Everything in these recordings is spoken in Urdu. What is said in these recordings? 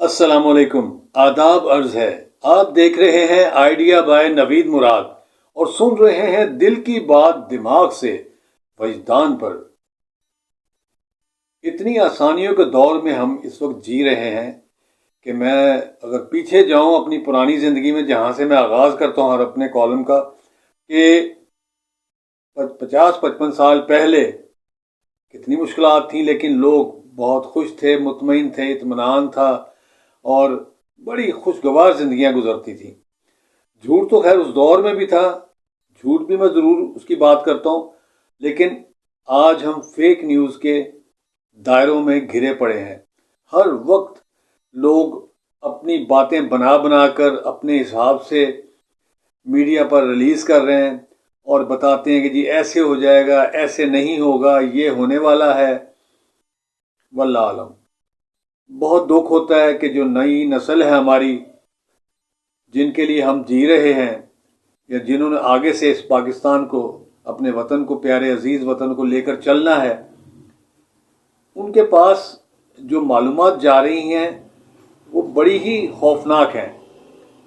السلام علیکم، آداب عرض ہے۔ آپ دیکھ رہے ہیں آئیڈیا بائے نوید مراد اور سن رہے ہیں دل کی بات دماغ سے وجدان پر۔ اتنی آسانیوں کے دور میں ہم اس وقت جی رہے ہیں کہ میں اگر پیچھے جاؤں اپنی پرانی زندگی میں، جہاں سے میں آغاز کرتا ہوں ہر اپنے کالم کا، کہ 50-55 سال پہلے کتنی مشکلات تھیں، لیکن لوگ بہت خوش تھے، مطمئن تھے، اطمینان تھا اور بڑی خوشگوار زندگیاں گزرتی تھیں۔ جھوٹ تو خیر اس دور میں بھی تھا، جھوٹ بھی میں ضرور اس کی بات کرتا ہوں، لیکن آج ہم فیک نیوز کے دائروں میں گھرے پڑے ہیں۔ ہر وقت لوگ اپنی باتیں بنا بنا کر اپنے حساب سے میڈیا پر ریلیز کر رہے ہیں اور بتاتے ہیں کہ جی ایسے ہو جائے گا، ایسے نہیں ہوگا، یہ ہونے والا ہے۔ واللہ عالم۔ بہت دکھ ہوتا ہے کہ جو نئی نسل ہے ہماری، جن کے لیے ہم جی رہے ہیں یا جنہوں نے آگے سے اس پاکستان کو، اپنے وطن کو، پیارے عزیز وطن کو لے کر چلنا ہے، ان کے پاس جو معلومات جا رہی ہیں وہ بڑی ہی خوفناک ہیں۔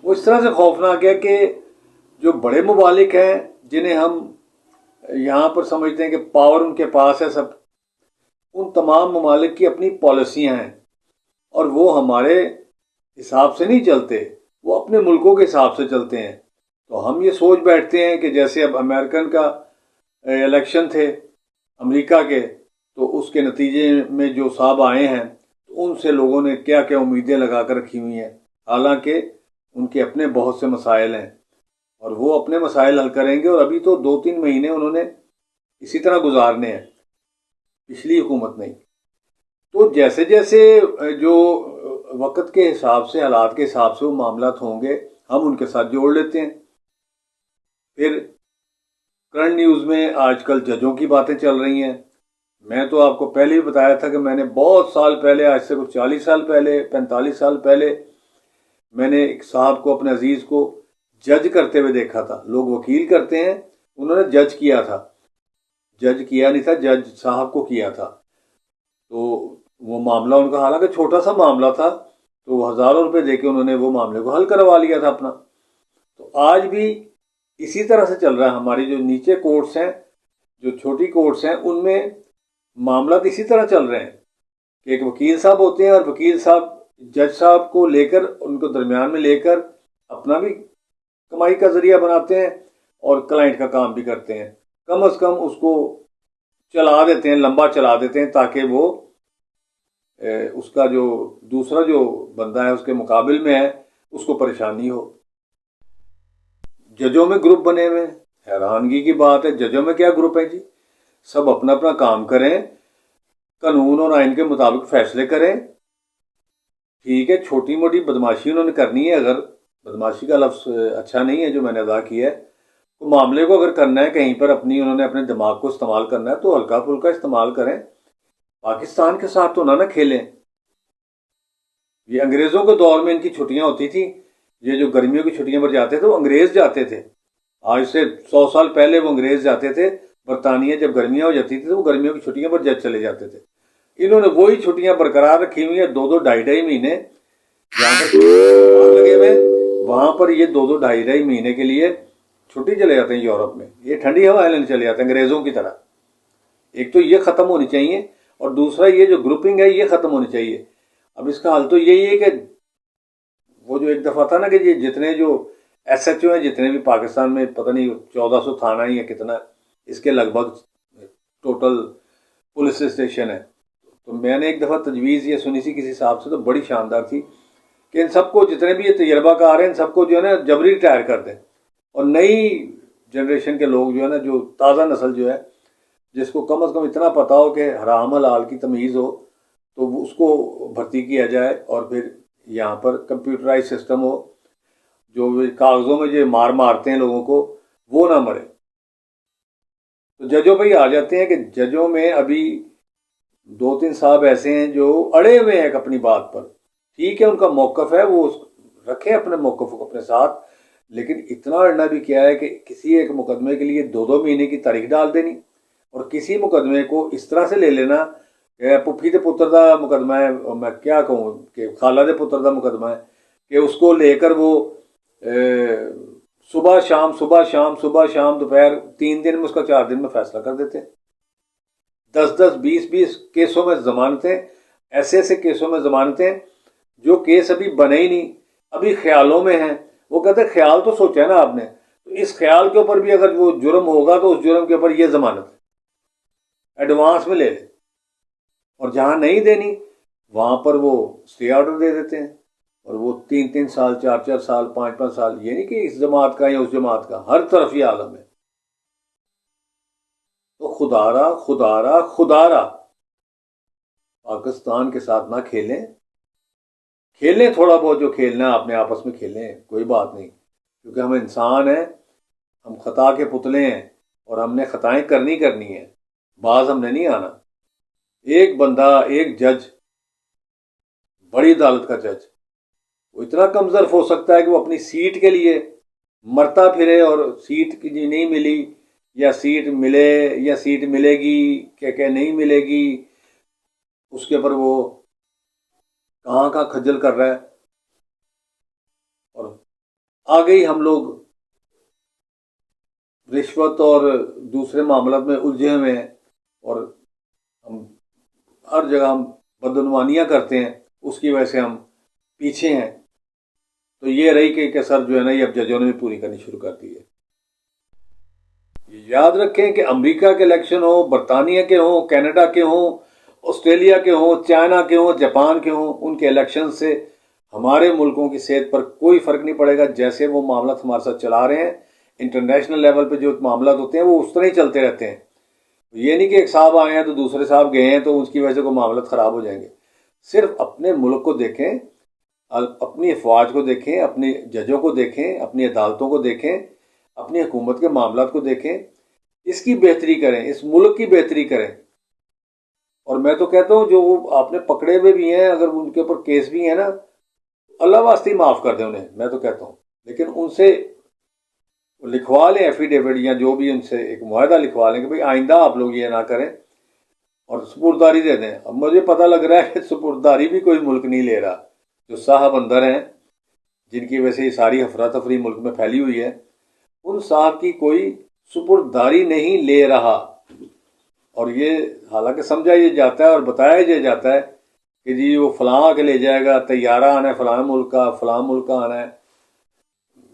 وہ اس طرح سے خوفناک ہے کہ جو بڑے ممالک ہیں، جنہیں ہم یہاں پر سمجھتے ہیں کہ پاور ان کے پاس ہے سب، ان تمام ممالک کی اپنی پالیسیاں ہیں اور وہ ہمارے حساب سے نہیں چلتے، وہ اپنے ملکوں کے حساب سے چلتے ہیں۔ تو ہم یہ سوچ بیٹھتے ہیں کہ جیسے اب امریکن کا الیکشن تھے امریکہ کے، تو اس کے نتیجے میں جو صاحب آئے ہیں، ان سے لوگوں نے کیا کیا امیدیں لگا کر رکھی ہوئی ہیں، حالانکہ ان کے اپنے بہت سے مسائل ہیں اور وہ اپنے مسائل حل کریں گے، اور ابھی تو 2-3 مہینے انہوں نے اسی طرح گزارنے ہیں، پچھلی حکومت نہیں۔ تو جیسے جیسے جو وقت کے حساب سے، حالات کے حساب سے وہ معاملات ہوں گے، ہم ان کے ساتھ جوڑ لیتے ہیں۔ پھر کرنٹ نیوز میں آج کل ججوں کی باتیں چل رہی ہیں۔ میں تو آپ کو پہلے ہی بتایا تھا کہ میں نے بہت سال پہلے، آج سے کچھ 40 سال پہلے، 45 سال پہلے، میں نے ایک صاحب کو، اپنے عزیز کو جج کرتے ہوئے دیکھا تھا۔ لوگ وکیل کرتے ہیں، انہوں نے جج کیا تھا، جج کیا نہیں تھا، جج صاحب کو کیا تھا۔ تو وہ معاملہ ان کا، حالانکہ چھوٹا سا معاملہ تھا، تو ہزاروں روپے دے کے انہوں نے وہ معاملے کو حل کروا لیا تھا اپنا۔ تو آج بھی اسی طرح سے چل رہا ہے۔ ہماری جو نیچے کورٹس ہیں، جو چھوٹی کورٹس ہیں، ان میں معاملات اسی طرح چل رہے ہیں کہ ایک وکیل صاحب ہوتے ہیں اور وکیل صاحب جج صاحب کو لے کر، ان کو درمیان میں لے کر اپنا بھی کمائی کا ذریعہ بناتے ہیں اور کلائنٹ کا کام بھی کرتے ہیں۔ کم از کم اس کو چلا دیتے ہیں، لمبا چلا دیتے ہیں، تاکہ وہ اس کا جو دوسرا جو بندہ ہے اس کے مقابل میں ہے، اس کو پریشانی ہو۔ ججوں میں گروپ بنے ہوئے ہیں، حیرانگی کی بات ہے۔ ججوں میں کیا گروپ ہے جی؟ سب اپنا اپنا کام کریں، قانون اور آئین کے مطابق فیصلے کریں۔ ٹھیک ہے، چھوٹی موٹی بدماشی انہوں نے کرنی ہے، اگر بدماشی کا لفظ اچھا نہیں ہے جو میں نے ادا کیا ہے، تو معاملے کو اگر کرنا ہے کہیں پر، انہوں نے اپنے دماغ کو استعمال کرنا ہے تو ہلکا پھلکا استعمال کریں۔ پاکستان کے ساتھ تو نہ کھیلیں۔ یہ انگریزوں کے دور میں ان کی چھٹیاں ہوتی تھیں، یہ جو گرمیوں کی چھٹیاں پر جاتے تھے، وہ انگریز جاتے تھے۔ آج سے 100 سال پہلے وہ انگریز جاتے تھے برطانیہ، جب گرمیاں ہو جاتی تھی تو وہ گرمیوں کی چھٹیاں پر جج چلے جاتے تھے۔ انہوں نے وہی چھٹیاں برقرار رکھی ہوئی ہیں، 2-2 ڈھائی مہینے جہاں پر لگے ہوئے، وہاں پر یہ 2-2 ڈھائی مہینے کے لیے چھٹی چلے جاتے ہیں یورپ میں۔ یہ ٹھنڈی ہوائیں لینے چلے جاتے ہیں انگریزوں کی طرح۔ ایک تو یہ ختم ہونی چاہیے، اور دوسرا یہ جو گروپنگ ہے یہ ختم ہونی چاہیے۔ اب اس کا حل تو یہی ہے کہ وہ جو ایک دفعہ تھا نا کہ یہ جتنے جو ایس ایچ او ہیں، جتنے بھی پاکستان میں، پتہ نہیں 1400 تھانہ ہی ہے کتنا، اس کے لگ بھگ ٹوٹل پولیس اسٹیشن ہے۔ تو میں نے ایک دفعہ تجویز یہ سنی سی کسی صاحب سے، تو بڑی شاندار تھی، کہ ان سب کو، جتنے بھی یہ تجربہ کار ہیں، ان سب کو جو ہے نا جبری ریٹائر کر دیں، اور نئی جنریشن کے لوگ جو ہے نا، جو تازہ نسل جو ہے، جس کو کم از کم اتنا پتا ہو کہ حرام حلال کی تمیز ہو، تو اس کو بھرتی کیا جائے، اور پھر یہاں پر کمپیوٹرائز سسٹم ہو، جو کاغذوں میں جو مارتے ہیں لوگوں کو، وہ نہ مرے۔ تو ججوں پہ ہی آ جاتے ہیں کہ ججوں میں ابھی 2-3 صاحب ایسے ہیں جو اڑے ہوئے ہیں اپنی بات پر۔ ٹھیک ہے، ان کا موقف ہے، وہ رکھیں اپنے موقف کو اپنے ساتھ، لیکن اتنا اڑنا بھی کیا ہے کہ کسی ایک مقدمے کے لیے 2-2 مہینے کی تاریخ ڈال دینی، اور کسی مقدمے کو اس طرح سے لے لینا کہ پھپھی دے پتر دا مقدمہ ہے، میں کیا کہوں کہ خالہ دے پتر دا مقدمہ ہے کہ اس کو لے کر وہ صبح شام صبح شام صبح شام دوپہر 3 دن میں اس کا 4 دن میں فیصلہ کر دیتے ہیں۔ 10 10 20 20 کیسوں میں ضمانتیں، ایسے ایسے کیسوں میں ضمانتیں جو کیس ابھی بنے ہی نہیں، ابھی خیالوں میں ہیں۔ وہ کہتے ہیں خیال تو سوچا ہے نا آپ نے، تو اس خیال کے اوپر بھی اگر وہ جرم ہوگا تو اس جرم کے اوپر یہ ضمانت ایڈوانس میں لے لیں، اور جہاں نہیں دینی وہاں پر وہ اسٹے آرڈر دے دیتے ہیں، اور وہ 3 3 سال 4 4 سال 5 5 سال، یہ نہیں کہ اس جماعت کا یا اس جماعت کا، ہر طرف یہ عالم ہے۔ تو خدارا پاکستان کے ساتھ نہ کھیلیں، کھیلیں تھوڑا بہت جو کھیلنا ہے اپنے آپس میں کھیلیں، کوئی بات نہیں، کیونکہ ہم انسان ہیں، ہم خطا کے پتلے ہیں، اور ہم نے خطائیں کرنی ہیں، باز ہم نے نہیں آنا۔ ایک بندہ، ایک جج، بڑی عدالت کا جج، وہ اتنا کم ظرف ہو سکتا ہے کہ وہ اپنی سیٹ کے لیے مرتا پھرے، اور سیٹ کی نہیں ملی، یا سیٹ ملے یا سیٹ ملے گی کہ نہیں ملے گی، اس کے اوپر وہ کہاں کا کھجل کر رہا ہے، اور آگے ہی ہم لوگ رشوت اور دوسرے معاملات میں الجھے ہوئے ہیں، اور ہم ہر جگہ ہم بدعنوانیاں کرتے ہیں، اس کی وجہ سے ہم پیچھے ہیں۔ تو یہ رہی کہ کسر جو ہے نا، یہ اب ججوں نے بھی پوری کرنی شروع کر دی ہے۔ یاد رکھیں کہ امریکہ کے الیکشن ہوں، برطانیہ کے ہوں، کینیڈا کے ہوں، آسٹریلیا کے ہوں، چائنا کے ہوں، جاپان کے ہوں، ان کے الیکشن سے ہمارے ملکوں کی صحت پر کوئی فرق نہیں پڑے گا۔ جیسے وہ معاملات ہمارے ساتھ چلا رہے ہیں، انٹرنیشنل لیول پہ جو معاملات ہوتے ہیں وہ اس طرح ہی چلتے رہتے ہیں۔ یہ نہیں کہ ایک صاحب آئے ہیں تو دوسرے صاحب گئے ہیں تو اس کی وجہ سے کوئی معاملات خراب ہو جائیں گے۔ صرف اپنے ملک کو دیکھیں، اپنی افواج کو دیکھیں، اپنے ججوں کو دیکھیں، اپنی عدالتوں کو دیکھیں، اپنی حکومت کے معاملات کو دیکھیں، اس کی بہتری کریں، اس ملک کی بہتری کریں۔ اور میں تو کہتا ہوں جو وہ آپ نے پکڑے ہوئے بھی ہیں، اگر ان کے اوپر کیس بھی ہیں نا، اللہ واسطے معاف کر دیں انہیں، میں تو کہتا ہوں، لیکن ان سے لکھوا لیں ایفیڈیوٹ، یا جو بھی ان سے ایک معاہدہ لکھوا لیں کہ بھئی آئندہ آپ لوگ یہ نہ کریں، اور سپرداری دے دیں۔ اب مجھے پتہ لگ رہا ہے کہ سپرداری بھی کوئی ملک نہیں لے رہا، جو صاحب اندر ہیں جن کی وجہ سے یہ ساری افراتفری ملک میں پھیلی ہوئی ہے، ان صاحب کی کوئی سپرداری نہیں لے رہا۔ اور یہ حالانکہ سمجھا یہ جاتا ہے اور بتایا یہ جاتا ہے کہ جی وہ فلاں کے لے جائے گا، طیارہ آنا ہے فلاں ملک کا، فلاں ملک کا آنا ہے،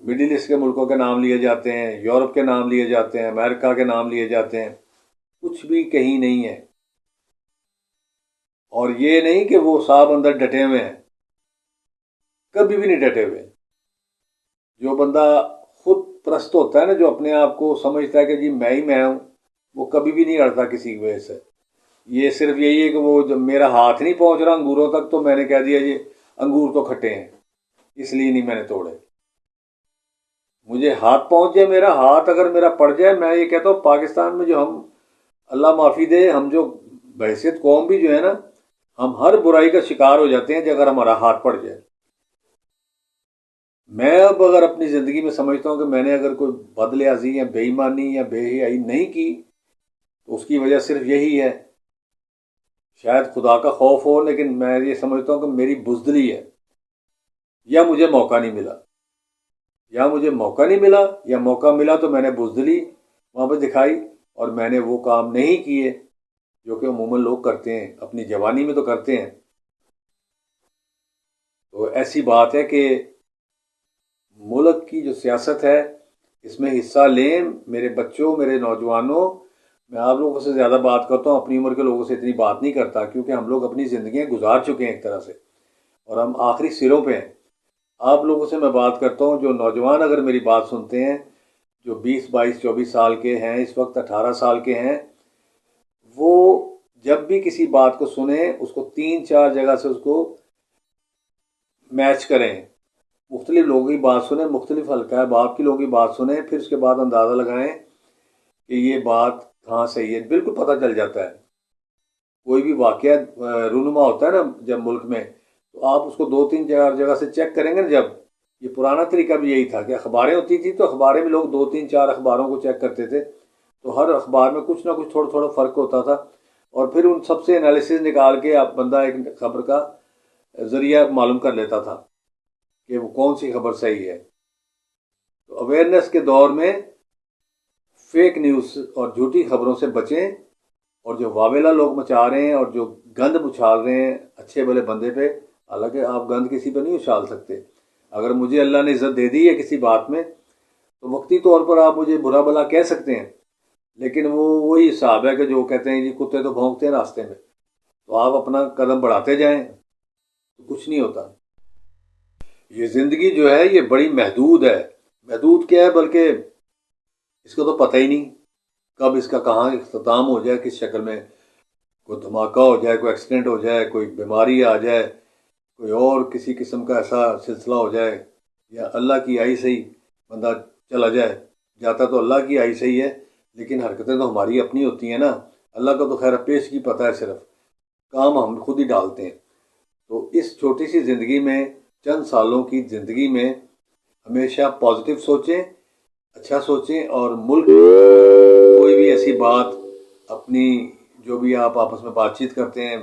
مڈل ایسٹ کے ملکوں کے نام لیے جاتے ہیں، یورپ کے نام لیے جاتے ہیں، امریکہ کے نام لیے جاتے ہیں، کچھ بھی کہیں نہیں ہے۔ اور یہ نہیں کہ وہ صاحب اندر ڈٹے ہوئے ہیں، کبھی بھی نہیں ڈٹے ہوئے۔ جو بندہ خود پرست ہوتا ہے نا، جو اپنے آپ کو سمجھتا ہے کہ جی میں ہی میں ہوں، وہ کبھی بھی نہیں اڑتا کسی کی وجہ سے۔ یہ صرف یہی ہے کہ وہ جب میرا ہاتھ نہیں پہنچ رہا انگوروں تک تو میں نے کہہ دیا یہ انگور تو کھٹے ہیں، اس لیے نہیں میں نے توڑے۔ مجھے ہاتھ پہنچ جائے، میرا ہاتھ اگر میرا پڑ جائے، میں یہ کہتا ہوں پاکستان میں جو ہم، اللہ معافی دے، ہم جو بحیثیت قوم بھی جو ہے نا، ہم ہر برائی کا شکار ہو جاتے ہیں اگر ہمارا ہاتھ پڑ جائے۔ میں اب اگر اپنی زندگی میں سمجھتا ہوں کہ میں نے اگر کوئی بدلیازی یا بے ایمانی یا بے حیائی نہیں کی تو اس کی وجہ صرف یہی ہے، شاید خدا کا خوف ہو، لیکن میں یہ سمجھتا ہوں کہ میری بزدلی ہے، یا مجھے موقع نہیں ملا، یا مجھے موقع نہیں ملا، یا موقع ملا تو میں نے بزدلی وہاں پہ دکھائی، اور میں نے وہ کام نہیں کیے جو کہ عموماً لوگ کرتے ہیں، اپنی جوانی میں تو کرتے ہیں۔ تو ایسی بات ہے کہ ملک کی جو سیاست ہے اس میں حصہ لیں میرے بچوں، میرے نوجوانوں۔ میں آپ لوگوں سے زیادہ بات کرتا ہوں، اپنی عمر کے لوگوں سے اتنی بات نہیں کرتا، کیونکہ ہم لوگ اپنی زندگیاں گزار چکے ہیں ایک طرح سے، اور ہم آخری سروں پہ ہیں۔ آپ لوگوں سے میں بات کرتا ہوں جو نوجوان اگر میری بات سنتے ہیں، جو 20 22 24 سال کے ہیں، اس وقت 18 سال کے ہیں، وہ جب بھی کسی بات کو سنیں اس کو 3 4 جگہ سے اس کو میچ کریں، مختلف لوگوں کی بات سنیں، مختلف حلقہ باب کی لوگوں کی بات سنیں، پھر اس کے بعد اندازہ لگائیں کہ یہ بات کہاں صحیح ہے۔ بالکل پتہ چل جاتا ہے، کوئی بھی واقعہ رونما ہوتا ہے نا جب ملک میں، تو آپ اس کو 2 3 4 جگہ سے چیک کریں گے نا۔ جب یہ پرانا طریقہ بھی یہی تھا کہ اخباریں ہوتی تھی تو اخباریں میں لوگ 2 3 4 اخباروں کو چیک کرتے تھے، تو ہر اخبار میں کچھ نہ کچھ تھوڑا تھوڑا فرق ہوتا تھا، اور پھر ان سب سے انالیسز نکال کے آپ بندہ ایک خبر کا ذریعہ معلوم کر لیتا تھا کہ وہ کون سی خبر صحیح ہے۔ تو اویئرنیس کے دور میں فیک نیوز اور جھوٹی خبروں سے بچیں، اور جو واویلا لوگ مچا رہے ہیں اور جو گند اچھال رہے ہیں اچھے بھلے بندے پہ، حالانکہ آپ گند کسی پہ نہیں اچھال سکتے۔ اگر مجھے اللہ نے عزت دے دی ہے کسی بات میں تو وقتی طور پر آپ مجھے برا بلا کہہ سکتے ہیں، لیکن وہی حساب ہے کہ جو کہتے ہیں جی کتے تو بھونکتے ہیں راستے میں، تو آپ اپنا قدم بڑھاتے جائیں تو کچھ نہیں ہوتا۔ یہ زندگی جو ہے یہ بڑی محدود ہے۔ محدود کیا ہے، بلکہ اس کو تو پتہ ہی نہیں کب اس کا کہاں اختتام ہو جائے، کس شکل میں کوئی دھماکہ ہو جائے، کوئی ایکسیڈنٹ ہو جائے، کوئی بیماری آ جائے، کوئی اور کسی قسم کا ایسا سلسلہ ہو جائے، یا اللہ کی آئی سے ہی بندہ چلا جائے۔ جاتا تو اللہ کی آئی سے ہی ہے، لیکن حرکتیں تو ہماری اپنی ہوتی ہیں نا۔ اللہ کا تو خیر پیش کی پتہ ہے، صرف کام ہم خود ہی ڈالتے ہیں۔ تو اس چھوٹی سی زندگی میں، چند سالوں کی زندگی میں، ہمیشہ پازیٹیو سوچیں، اچھا سوچیں، اور ملک کوئی بھی ایسی بات اپنی جو بھی آپ آپس میں بات چیت کرتے ہیں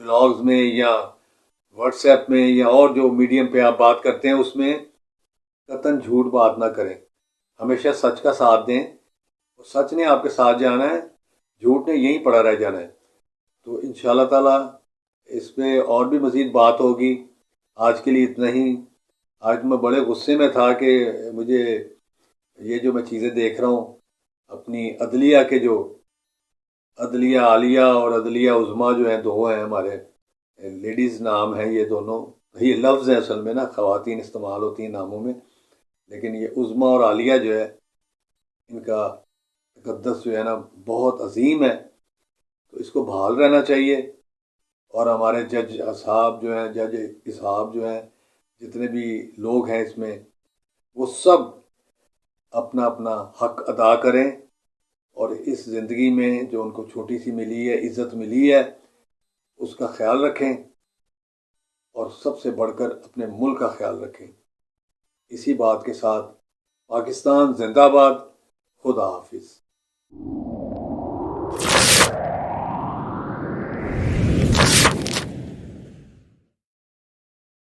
بلاگز میں یا واٹس ایپ میں یا اور جو میڈیم پہ آپ بات کرتے ہیں، اس میں قطعاً جھوٹ بات نہ کریں، ہمیشہ سچ کا ساتھ دیں۔ سچ نے آپ کے ساتھ جانا ہے، جھوٹ نے یہیں پڑا رہ جانا ہے۔ تو انشاءاللہ تعالیٰ اس پہ اور بھی مزید بات ہوگی۔ آج کے لیے اتنا ہی۔ آج میں بڑے غصے میں تھا کہ مجھے یہ جو میں چیزیں دیکھ رہا ہوں اپنی عدلیہ کے، جو عدلیہ عالیہ اور عدلیہ عظمیٰ جو ہیں، دو ہیں ہمارے، لیڈیز نام ہیں یہ دونوں، یہ لفظ ہیں اصل میں نا، خواتین استعمال ہوتی ہیں ناموں میں، لیکن یہ عظمیٰ اور عالیہ جو ہے ان کا تقدس جو ہے نا بہت عظیم ہے، تو اس کو بحال رہنا چاہیے۔ اور ہمارے جج اصحاب جو ہیں، جج اصحاب جو ہیں، جتنے بھی لوگ ہیں اس میں، وہ سب اپنا اپنا حق ادا کریں، اور اس زندگی میں جو ان کو چھوٹی سی ملی ہے، عزت ملی ہے، اس کا خیال رکھیں، اور سب سے بڑھ کر اپنے ملک کا خیال رکھیں۔ اسی بات کے ساتھ پاکستان زندہ باد، خدا حافظ۔